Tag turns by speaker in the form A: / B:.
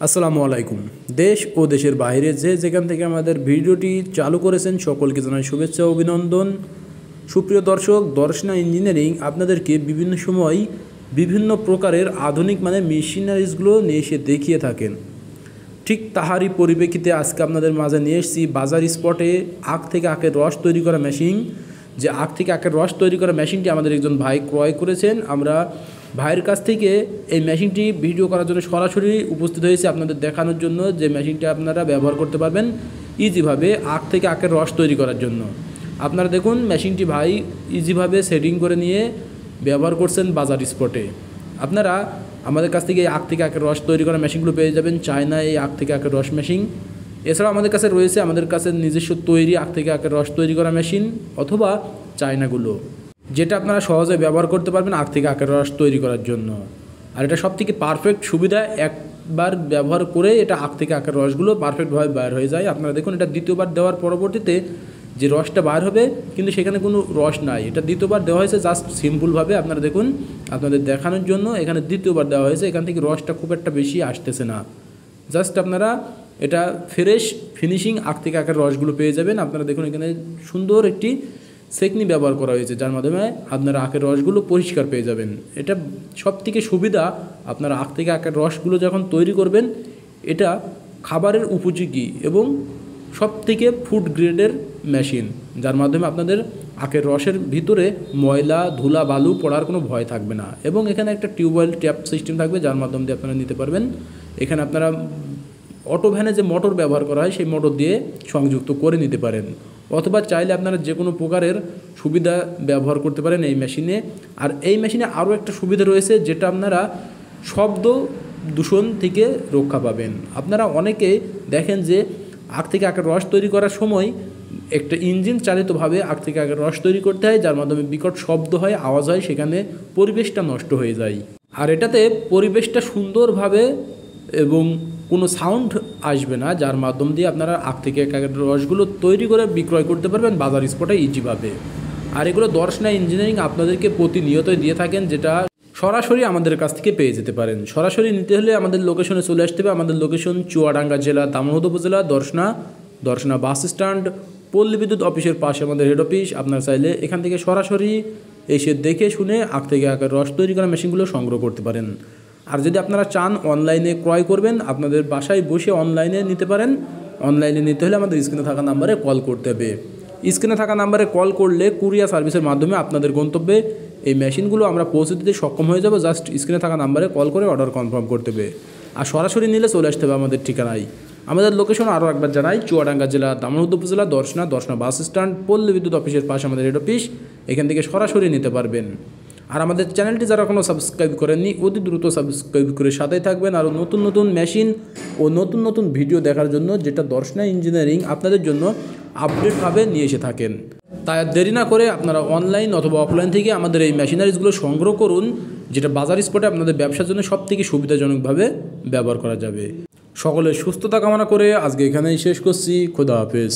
A: আসসালামু আলাইকুম। দেশ ও দেশের বাইরে যেখান থেকে আমাদের ভিডিওটি চালু করেছেন সকলকে জানাই শুভেচ্ছা ও অভিনন্দন। সুপ্রিয় দর্শক, দর্শনা ইঞ্জিনিয়ারিং আপনাদেরকে বিভিন্ন সময় বিভিন্ন প্রকারের আধুনিক মেশিনারিজগুলো নিয়ে এসে দেখিয়ে থাকেন। ঠিক তাহারই পরিপ্রেক্ষিতে আজকে আপনাদের মাঝে নিয়ে এসেছি বাজার স্পটে আখ থেকে আখের রস তৈরি করা মেশিন। যে আখ থেকে আখের রস তৈরি করা মেশিনটি আমাদের একজন ভাই ক্রয় করেছেন। আমরা ভাইয়ের কাছ থেকে এই মেশিনটি ভিডিও করার জন্য সরাসরি উপস্থিত হয়েছে আপনাদের দেখানোর জন্য, যে মেশিনটি আপনারা ব্যবহার করতে পারবেন ইজিভাবে আখ থেকে আখের রস তৈরি করার জন্য। আপনারা দেখুন মেশিনটি ভাই ইজিভাবে সেটিং করে নিয়ে ব্যবহার করছেন বাজার স্পটে। আপনারা আমাদের কাছ থেকে এই আখ থেকে আখের রস তৈরি করা মেশিনগুলো পেয়ে যাবেন চায়না এই আখ থেকে আখের রস মেশিন। এছাড়াও আমাদের কাছে রয়েছে আমাদের কাছে নিজস্ব তৈরি আখ থেকে আখের রস তৈরি করা মেশিন অথবা চায়নাগুলো, যেটা আপনারা সহজে ব্যবহার করতে পারবেন আখ থেকে আখের রস তৈরি করার জন্য। আর এটা সবথেকে পারফেক্ট সুবিধা, একবার ব্যবহার করে এটা আখ থেকে আখের রসগুলো পারফেক্টভাবে বাইর হয়ে যায়। আপনারা দেখুন এটা দ্বিতীয়বার দেওয়ার পরবর্তীতে যে রসটা বার হবে কিন্তু সেখানে কোনো রস নাই, এটা দ্বিতীয়বার দেওয়া হয়েছে জাস্ট সিম্পলভাবে। আপনারা দেখুন আপনাদের দেখানোর জন্য এখানে দ্বিতীয়বার দেওয়া হয়েছে, এখান থেকে রসটা খুব একটা বেশি আসতেছে না। জাস্ট আপনারা এটা ফ্রেশ ফিনিশিং আখ থেকে আখের রসগুলো পেয়ে যাবেন। আপনারা দেখুন এখানে সুন্দর একটি সেকনি ব্যবহার করা হয়েছে যার মাধ্যমে আপনারা আখের রসগুলো পরিষ্কার পেয়ে যাবেন। এটা সবথেকে সুবিধা, আপনারা আখ থেকে আখের রসগুলো যখন তৈরি করবেন এটা খাবারের উপযোগী এবং সবথেকে ফুড গ্রেডের মেশিন, যার মাধ্যমে আপনাদের আখের রসের ভিতরে ময়লা ধুলা বালু পড়ার কোনো ভয় থাকবে না। এবং এখানে একটা টিউবওয়েল ট্যাপ সিস্টেম থাকবে যার মাধ্যম দিয়ে আপনারা নিতে পারবেন। এখানে আপনারা অটো ভ্যানে যে মোটর ব্যবহার করা হয় সেই মোটর দিয়ে সংযুক্ত করে নিতে পারেন, অথবা চাইলে আপনারা যে কোনো প্রকারের সুবিধা ব্যবহার করতে পারেন এই মেশিনে। আর এই মেশিনে আরও একটা সুবিধা রয়েছে, যেটা আপনারা শব্দ দূষণ থেকে রক্ষা পাবেন। আপনারা অনেকে দেখেন যে আখ থেকে আখের রস তৈরি করার সময় একটা ইঞ্জিন চালিতভাবে আখ থেকে আখের রস তৈরি করতে হয়, যার মাধ্যমে বিকট শব্দ হয়, আওয়াজ হয়, সেখানে পরিবেশটা নষ্ট হয়ে যায়। আর এটাতে পরিবেশটা সুন্দরভাবে এবং কোনো সাউন্ড আসবে না, যার মাধ্যম দিয়ে আপনারা আখ থেকে আখের রসগুলো তৈরি করে বিক্রয় করতে পারবেন বাজার স্পটে ইজিভাবে। আর এগুলো দর্শনা ইঞ্জিনিয়ারিং আপনাদেরকে প্রতিনিয়তই দিয়ে থাকেন, যেটা সরাসরি আমাদের কাছ থেকে পেয়ে যেতে পারেন। সরাসরি নিতে হলে আমাদের লোকেশনে চলে আসতে হবে। আমাদের লোকেশন চুয়াডাঙ্গা জেলা দামোহদ উপজেলা দর্শনা বাস স্ট্যান্ড, পল্লী বিদ্যুৎ অফিসের পাশে আমাদের হেড অফিস। আপনারা চাইলে এখান থেকে সরাসরি এসে দেখে শুনে আখ থেকে আখের রস তৈরি করা মেশিনগুলো সংগ্রহ করতে পারেন। আর যদি আপনারা চান অনলাইনে ক্রয় করবেন, আপনাদের বাসায় বসে অনলাইনে নিতে পারেন। অনলাইনে নিতে হলে আমাদের স্ক্রিনে থাকা নাম্বারে কল করতে হবে। স্ক্রিনে থাকা নাম্বারে কল করলে কুরিয়ার সার্ভিসের মাধ্যমে আপনাদের গন্তব্যে এই মেশিনগুলো আমরা পৌঁছে দিতে সক্ষম হয়ে যাব। জাস্ট স্ক্রিনে থাকা নাম্বারে কল করে অর্ডার কনফার্ম করতে হবে। আর সরাসরি নিলে চলে আসতে হবে আমাদের ঠিকানায়। আমাদের লোকেশন আরও একবার জানাই, চুয়াডাঙ্গা জেলা দামোহদ উপজেলা দর্শনা বাস স্ট্যান্ড, পল্লী বিদ্যুৎ অফিসের পাশে আমাদের হেড অফিস। এখান থেকে সরাসরি নিতে পারবেন। আর আমাদের চ্যানেলটি যারা এখনও সাবস্ক্রাইব করেননি অতি দ্রুত সাবস্ক্রাইব করে সাথেই থাকবেন আরও নতুন নতুন মেশিন ও নতুন নতুন ভিডিও দেখার জন্য, যেটা দর্শনা ইঞ্জিনিয়ারিং আপনাদের জন্য আপডেটভাবে নিয়ে এসে থাকেন। তাই আর দেরি না করে আপনারা অনলাইন অথবা অফলাইন থেকে আমাদের এই মেশিনারিজগুলো সংগ্রহ করুন, যেটা বাজার স্পটে আপনাদের ব্যবসার জন্য সবথেকে সুবিধাজনকভাবে ব্যবহার করা যাবে। সকলের সুস্থতা কামনা করে আজকে এখানেই শেষ করছি। খোদা হাফেজ।